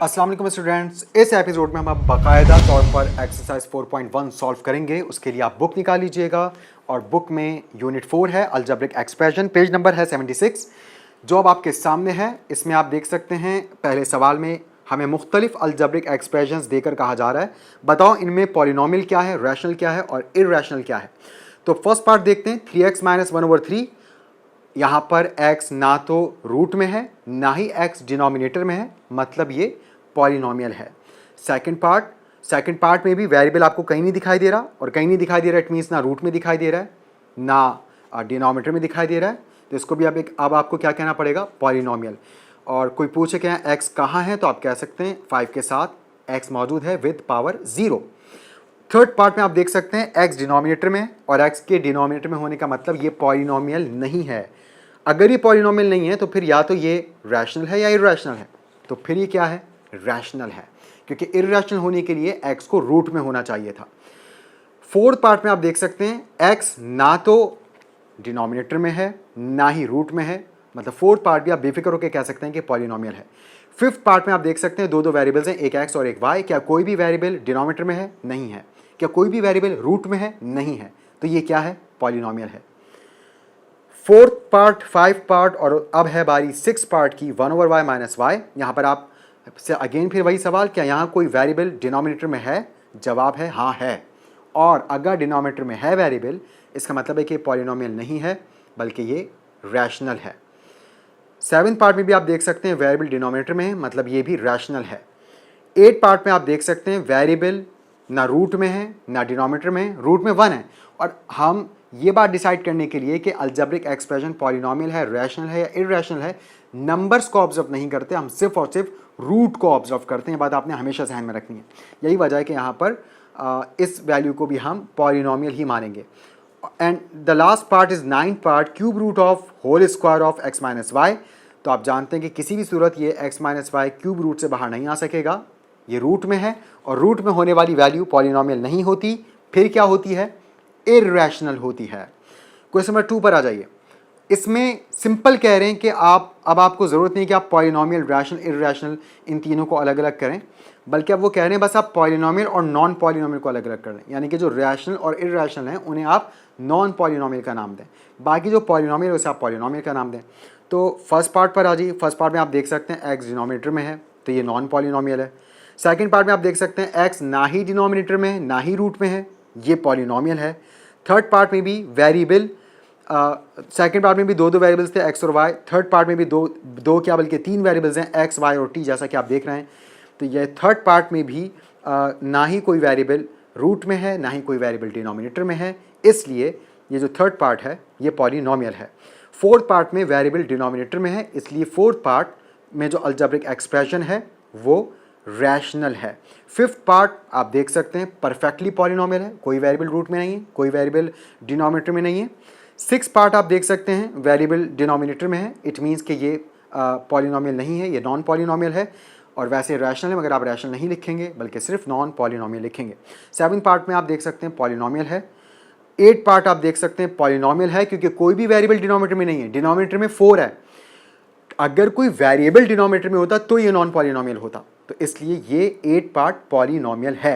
अस्सलाम वालेकुम स्टूडेंट्स, इस एपिसोड में हम अब बाकायदा तौर पर एक्सरसाइज 4.1 सॉल्व करेंगे। उसके लिए आप बुक निकाल लीजिएगा और बुक में यूनिट 4 है अलजेब्रिक एक्सप्रेशन, पेज नंबर है 76। जो अब आपके सामने है इसमें आप देख सकते हैं पहले सवाल में हमें मुख्तलिफ अलजेब्रिक एक्सप्रेशंस देकर कहा जा रहा है बताओ इनमें पॉलिनोमियल क्या है, रैशनल क्या है और इर्रेशनल क्या है। तो फर्स्ट पार्ट देखते हैं 3x - 1/3। यहाँ पर x ना तो रूट में है ना ही x डिनोमिनेटर में है, मतलब ये पॉलिनोमियल है। सेकंड पार्ट में भी वेरिएबल आपको कहीं नहीं दिखाई दे रहा और कहीं नहीं दिखाई दे रहा, इट मीन्स ना रूट में दिखाई दे रहा है ना डिनोमिनेटर में दिखाई दे रहा है, तो इसको भी अब आपको क्या कहना पड़ेगा, पॉलिनोमियल। और कोई पूछे क्या x कहाँ है तो आप कह सकते हैं 5 के साथ x मौजूद है विद पावर 0। थर्ड पार्ट में आप देख सकते हैं x डिनोमिनेटर में और x के डिनोमिनेटर में होने का मतलब ये पॉलिनोमियल नहीं है। अगर ये पॉलिनोमियल नहीं है तो फिर या तो ये रैशनल है या इर्रेशनल है, तो फिर ये क्या है, रैशनल है, क्योंकि इर्रेशनल होने के लिए x को रूट में होना चाहिए था। फोर्थ पार्ट में आप देख सकते हैं x ना तो डिनोमिनेटर में है ना ही रूट में है, मतलब फोर्थ पार्ट भी आप बेफिक्र होकर कह सकते हैं कि पॉलिनोमियल है। फिफ्थ पार्ट में आप देख सकते हैं दो वेरिएबल्स हैं, एक x और एक y। क्या कोई भी वेरिएबल डिनोमिनेटर में है, नहीं है। क्या कोई भी वेरिएबल रूट में है, नहीं है। तो ये क्या है, पॉलिनोमियल है। फोर्थ पार्ट, 5 पार्ट और अब है बारी 6 पार्ट की, 1/y - y। यहाँ पर आप से अगेन फिर वही सवाल, क्या यहाँ कोई वेरिएबल डिनोमिनेटर में है, जवाब है हाँ है। और अगर डिनोमिनेटर में है वेरिएबल, इसका मतलब है कि पॉलिनोमियल नहीं है बल्कि ये रैशनल है। 7th पार्ट में भी आप देख सकते हैं वेरिएबल डिनोमिनेटर में है, मतलब ये भी रैशनल है। 8th पार्ट में आप देख सकते हैं वेरिएबल ना रूट में है ना डिनोमिनेटर में है, रूट में 1 है। और हम ये बात डिसाइड करने के लिए कि अलजेब्रिक एक्सप्रेशन पॉलिनोमियल है, रैशनल है या इर्रेशनल है, नंबर्स को ऑब्जर्व नहीं करते, हम सिर्फ और सिर्फ रूट को ऑब्जर्व करते हैं। ये बात आपने हमेशा ध्यान में रखनी है। यही वजह है कि यहाँ पर इस वैल्यू को भी हम पॉलिनोमियल ही मानेंगे। And the last part is 9th part, cube root of whole square of x - y। तो आप जानते हैं कि किसी भी सूरत ये x - y क्यूब रूट से बाहर नहीं आ सकेगा, ये रूट में है और रूट में होने वाली वैल्यू पॉलिनोमियल नहीं होती, फिर क्या होती है, इर्रेशनल होती है। क्वेश्चन नंबर 2 पर आ जाइए। इसमें सिंपल कह रहे हैं कि अब आपको ज़रूरत नहीं कि आप पॉलिनोमियल, रैशनल, इर्रेशनल इन तीनों को अलग अलग करें, बल्कि अब वो कह रहे हैं बस आप पॉलिनोमियल और नॉन पॉलिनोमियल को अलग अलग कर लें, यानी कि जो रैशनल और इर्रेशनल हैं उन्हें आप नॉन पॉलिनोमियल का नाम दें, बाकी जो पॉलिनोमियल है उसे आप पॉलिनोमियल का नाम दें। तो फर्स्ट पार्ट पर आ जाइए। फर्स्ट पार्ट में आप देख सकते हैं x डिनोमिनेटर में है तो ये नॉन पॉलिनोमियल है। सेकंड पार्ट में आप देख सकते हैं x ना ही डिनोमिनेटर में है ना ही रूट में है, ये पॉलिनोमियल है। थर्ड पार्ट में भी वेरिएबल, सेकंड पार्ट में भी दो वेरिएबल्स थे x और y, थर्ड पार्ट में भी दो क्या बल्कि 3 वेरिएबल्स हैं x, y और t, जैसा कि आप देख रहे हैं। तो ये थर्ड पार्ट में भी ना ही कोई वेरिएबल रूट में है ना ही कोई वेरिएबल डिनोमिनेटर में है, इसलिए ये जो थर्ड पार्ट है ये पॉलिनोमियल है। फोर्थ पार्ट में वेरिएबल डिनोमिनेटर में है, इसलिए फोर्थ पार्ट में जो अलजेब्रिक एक्सप्रेशन है वो रैशनल है। फिफ्थ पार्ट आप देख सकते हैं परफेक्टली पॉलिनोमियल है, कोई वेरिएबल रूट में नहीं है, कोई वेरिएबल डिनोमिनेटर में नहीं है। 6th पार्ट आप देख सकते हैं वेरिएबल डिनोमिनेटर में है, इट मीन्स कि ये पॉलिनोमियल नहीं है, ये नॉन पॉलिनोमियल है। और वैसे रैशनल है मगर आप रैशनल नहीं लिखेंगे बल्कि सिर्फ नॉन पॉलिनोमियल लिखेंगे। 7th पार्ट में आप देख सकते हैं पॉलिनोमियल है। 8th पार्ट आप देख सकते हैं पॉलिनोमियल है क्योंकि कोई भी वेरिएबल डिनोमिनेटर में नहीं है, डिनोमिनेटर में 4 है। अगर कोई वेरिएबल डिनोमिनेटर में होता तो ये नॉन पॉलिनोमियल होता, तो इसलिए ये 8th पार्ट पॉलिनोमियल है।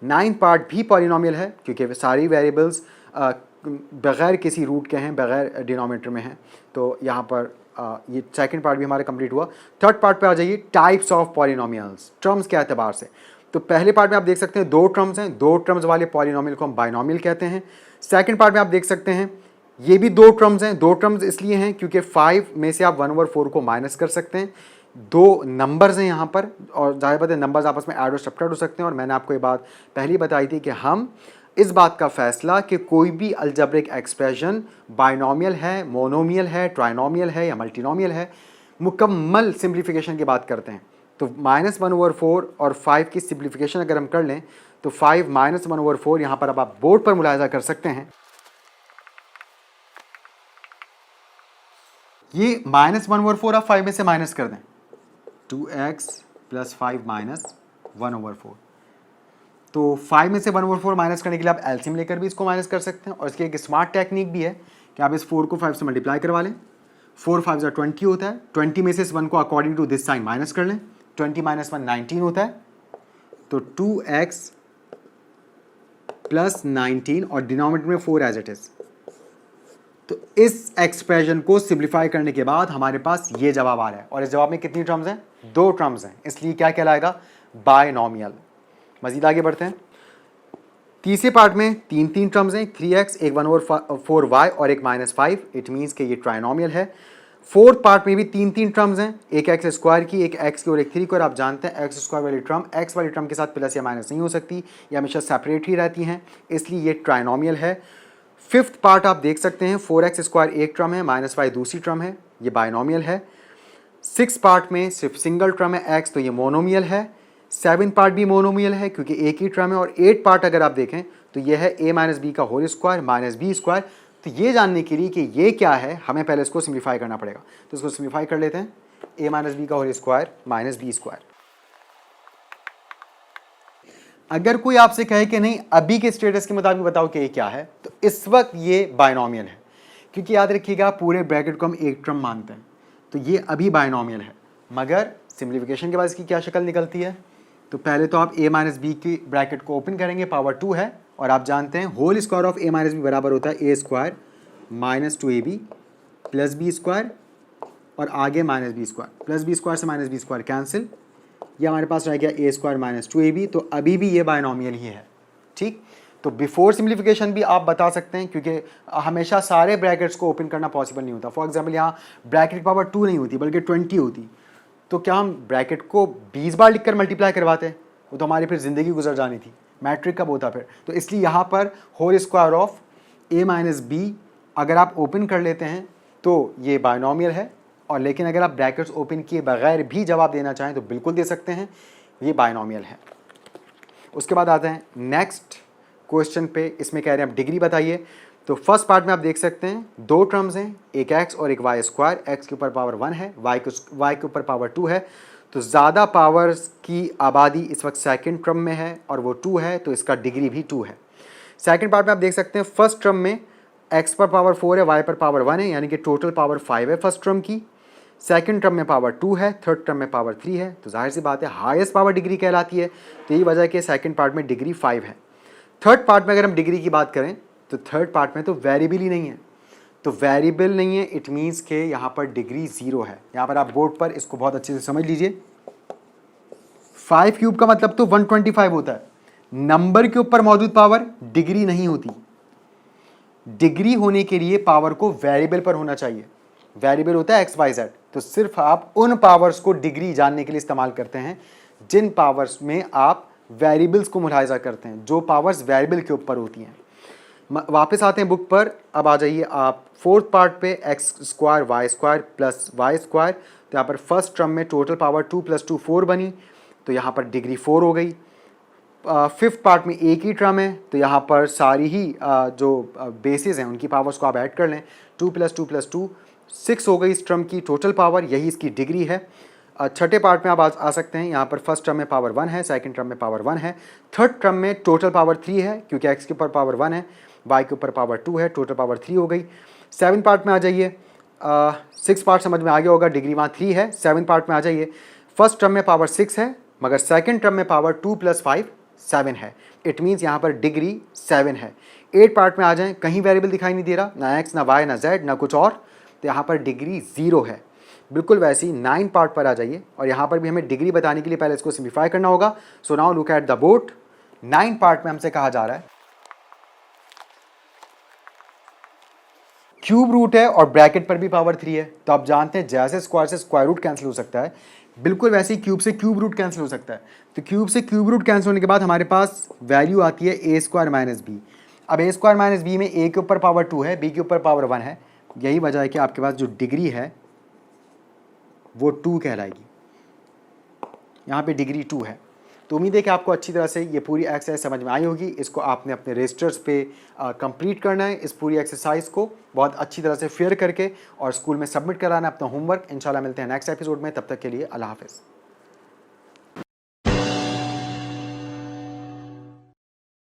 9th पार्ट भी पॉलिनोमियल है क्योंकि सारी वेरिएबल्स बगैर किसी रूट के हैं, बगैर डिनोमिनेटर में हैं, तो यहाँ पर ये सेकंड पार्ट भी हमारा कंप्लीट हुआ। थर्ड पार्ट पे आ जाइए, टाइप्स ऑफ पॉलिनोमियल्स, टर्म्स के एतबार से। तो पहले पार्ट में आप देख सकते हैं 2 टर्म्स हैं, 2 टर्म्स वाले पॉलिनोमियल को हम बाइनोमियल कहते हैं। सेकंड पार्ट में आप देख सकते हैं ये भी 2 टर्म्स हैं, 2 टर्म्स इसलिए हैं क्योंकि 5 में से आप 1/4 को माइनस कर सकते हैं। 2 नंबर्स हैं यहाँ पर और जाहिर बात है नंबर्स आपस में ऐड और सब्ट्रैक्ट हो सकते हैं। और मैंने आपको ये बात पहले बताई थी कि हम इस बात का फैसला कि कोई भी अलजेब्रिक एक्सप्रेशन बाइनोमियल है, मोनोमियल है, ट्राइनोमियल है या मल्टीनोमियल है, मुकम्मल सिंप्लीफिकेशन की बात करते हैं। तो -1/4 और 5 की सिंप्लीफिकेशन अगर हम कर लें तो 5 - 1/4, यहाँ पर अब आप बोर्ड पर मुलाहिजा कर सकते हैं ये -1/4 आप 5 में से माइनस कर दें, 2x + 5 - 1/4। तो 5 में से 1/4 माइनस करने के लिए आप एलसीएम लेकर भी इसको माइनस कर सकते हैं। और इसकी एक स्मार्ट टेक्निक भी है कि आप इस 4 को 5 से मल्टीप्लाई करवा लें, 4 5 20 होता है, 20 में से इस 1 को according to this sign minus कर लें, 20 माइनस 1 19 होता है, तो 2x प्लस 19 और डिनोमिनेटर में 4 एज इट इज। तो इस एक्सप्रेशन को सिंप्लीफाई करने के बाद हमारे पास ये जवाब आ रहा है, और इस जवाब में कितनी टर्म्स हैं? 2 टर्म्स हैं, इसलिए क्या कहलाएगा? बायनॉमियल। मजीद आगे बढ़ते हैं। तीसरे पार्ट में तीन तीन टर्म्स हैं, 3x, एक 1/4y और एक -5। इट मीन्स कि ये ट्राइनोमियल है। फोर्थ पार्ट में भी तीन तीन टर्म्स हैं, एक एक्स स्क्वायर की, एक एक्स की और एक 3 की। और आप जानते हैं एक्स स्क्वायर वाली टर्म एक्स वाली टर्म के साथ प्लस या माइनस नहीं हो सकती, ये हमेशा सेपरेट ही रहती हैं, इसलिए ये ट्राइनोमियल है। फिफ्थ पार्ट आप देख सकते हैं, 4x स्क्वायर एक टर्म है, -5 दूसरी टर्म है, ये बायनोमियल है। सिक्स पार्ट में सिर्फ सिंगल टर्म है x, तो ये मोनोमियल है। सेवन पार्ट भी मोनोमियल है क्योंकि एक ही टर्म है। और एट पार्ट अगर आप देखें तो ये है a माइनस बी का whole square minus B square. तो ये जानने के लिए कि ये क्या है हमें पहले इसको सिम्प्लीफाई करना पड़ेगा, तो इसको सिम्प्लीफाई कर लेते हैं। a माइनस बी का whole square minus B square. अगर कोई आपसे कहे कि नहीं अभी के स्टेटस के मुताबिक बताओ कि ये क्या है, तो इस वक्त ये बायनोमियल है, क्योंकि याद रखिएगा पूरे ब्रैकेट को हम एक टर्म मानते हैं, तो ये अभी बायनोमियल है। मगर सिम्प्लीफिकेशन के बाद इसकी क्या शक्ल निकलती है? तो पहले तो आप a माइनस बी की ब्रैकेट को ओपन करेंगे, पावर 2 है, और आप जानते हैं whole square of a minus B बराबर होता है a square minus 2ab plus B square और आगे minus B square. Plus B square से माइनस बी स्क्वायर कैंसिल, ये हमारे पास रह गया a स्क्वायर माइनस 2ab। तो अभी भी ये बायनोमियल ही है, ठीक। तो बिफोर सिम्प्लीफिकेशन भी आप बता सकते हैं, क्योंकि हमेशा सारे ब्रैकेट्स को ओपन करना पॉसिबल नहीं होता। फॉर एग्जाम्पल यहाँ ब्रैकेट की पावर 2 नहीं होती बल्कि 20 होती, तो क्या हम ब्रैकेट को 20 बार लिखकर मल्टीप्लाई करवाते? वो तो हमारी फिर ज़िंदगी गुजर जानी थी, मैट्रिक कब होता फिर। तो इसलिए यहाँ पर whole square of a minus B अगर आप ओपन कर लेते हैं तो ये बायनोमियल है। और लेकिन अगर आप ब्रैकेट्स ओपन किए बगैर भी जवाब देना चाहें तो बिल्कुल दे सकते हैं, ये बायनोमियल है। उसके बाद आते हैं नेक्स्ट क्वेश्चन पे, इसमें कह रहे हैं आप डिग्री बताइए। तो फर्स्ट पार्ट में आप देख सकते हैं दो टर्म्स हैं, एक x और एक y स्क्वायर। x के ऊपर पावर 1 है, y के ऊपर पावर 2 है। तो ज़्यादा पावर्स की आबादी इस वक्त सेकंड टर्म में है और वो 2 है, तो इसका डिग्री भी 2 है। सेकंड पार्ट में आप देख सकते हैं फर्स्ट टर्म में x पर पावर 4 है, y पर पावर 1 है, यानी कि टोटल पावर 5 है फर्स्ट टर्म की। सेकंड टर्म में पावर 2 है, थर्ड टर्म में पावर 3 है। तो जाहिर सी बात है हाईएस्ट पावर डिग्री कहलाती है, तो यही वजह है कि सेकंड पार्ट में डिग्री 5 है। थर्ड पार्ट में अगर हम डिग्री की बात करें तो थर्ड पार्ट में तो वेरिएबल ही नहीं है, तो वेरिएबल नहीं है, इट मीन्स के यहाँ पर डिग्री 0 है। यहाँ पर आप बोर्ड पर इसको बहुत अच्छे से समझ लीजिए। 5 क्यूब का मतलब तो 125 होता है। नंबर के ऊपर मौजूद पावर डिग्री नहीं होती। डिग्री होने के लिए पावर को वेरिएबल पर होना चाहिए। वेरिएबल होता है एक्स वाई जेड, तो सिर्फ आप उन पावर्स को डिग्री जानने के लिए इस्तेमाल करते हैं जिन पावर्स में आप वेरिएबल्स को मुलाहिजा करते हैं, जो पावर्स वेरिएबल के ऊपर होती हैं। वापस आते हैं बुक पर, अब आ जाइए आप फोर्थ पार्ट पे, x square y square plus y square. तो यहाँ पर फर्स्ट टर्म में टोटल पावर 2 + 2 4 बनी, तो यहाँ पर डिग्री 4 हो गई। फिफ्थ पार्ट में एक ही टर्म है, तो यहाँ पर सारी ही जो बेसिस हैं उनकी पावर्स को आप ऐड कर लें, 2 + 2 + 2 6 हो गई इस टर्म की टोटल पावर, यही इसकी डिग्री है। छठे पार्ट में आप आ सकते हैं, यहाँ पर फर्स्ट टर्म में पावर 1 है, सेकंड टर्म में पावर 1 है, थर्ड टर्म में टोटल पावर 3 है क्योंकि एक्स के ऊपर पावर 1 है, वाई के ऊपर पावर 2 है, टोटल पावर 3 हो गई। सेवन पार्ट में आ जाइए, सिक्स पार्ट समझ में आ गया होगा, डिग्री वहाँ 3 है। सेवन पार्ट में आ जाइए, फर्स्ट टर्म में पावर 6 है मगर सेकंड टर्म में पावर 2 + 5 7 है, इट मीन्स यहाँ पर डिग्री 7 है। 8 पार्ट में आ जाएं, कहीं वेरिएबल दिखाई नहीं दे रहा, ना एक्स ना वाई ना जेड ना कुछ और, तो यहाँ पर डिग्री 0 है। बिल्कुल वैसे ही 9 पार्ट पर आ जाइए और यहाँ पर भी हमें डिग्री बताने के लिए पहले इसको सिम्प्लीफाई करना होगा। So now look at the board. 9 part में हमसे कहा जा रहा है क्यूब रूट है और ब्रैकेट पर भी पावर 3 है, तो आप जानते हैं जैसे स्क्वायर से स्क्वायर रूट कैंसिल हो सकता है, बिल्कुल वैसे ही क्यूब से क्यूब रूट कैंसिल हो सकता है। तो क्यूब से क्यूब रूट कैंसिल होने के बाद हमारे पास वैल्यू आती है a स्क्वायर माइनस बी। अब a स्क्वायर माइनस बी में a के ऊपर पावर 2 है, b के ऊपर पावर 1 है, यही वजह है कि आपके पास जो डिग्री है वो 2 कहलाएगी। यहाँ पे डिग्री 2 है। तो उम्मीद है कि आपको अच्छी तरह से ये पूरी एक्सरसाइज समझ में आई होगी। इसको आपने अपने रजिस्टर्स पे कंप्लीट करना है, इस पूरी एक्सरसाइज को बहुत अच्छी तरह से फेयर करके और स्कूल में सबमिट कराना है अपना होमवर्क। इंशाल्लाह मिलते हैं नेक्स्ट एपिसोड में, तब तक के लिए अल्लाह हाफ़िज़।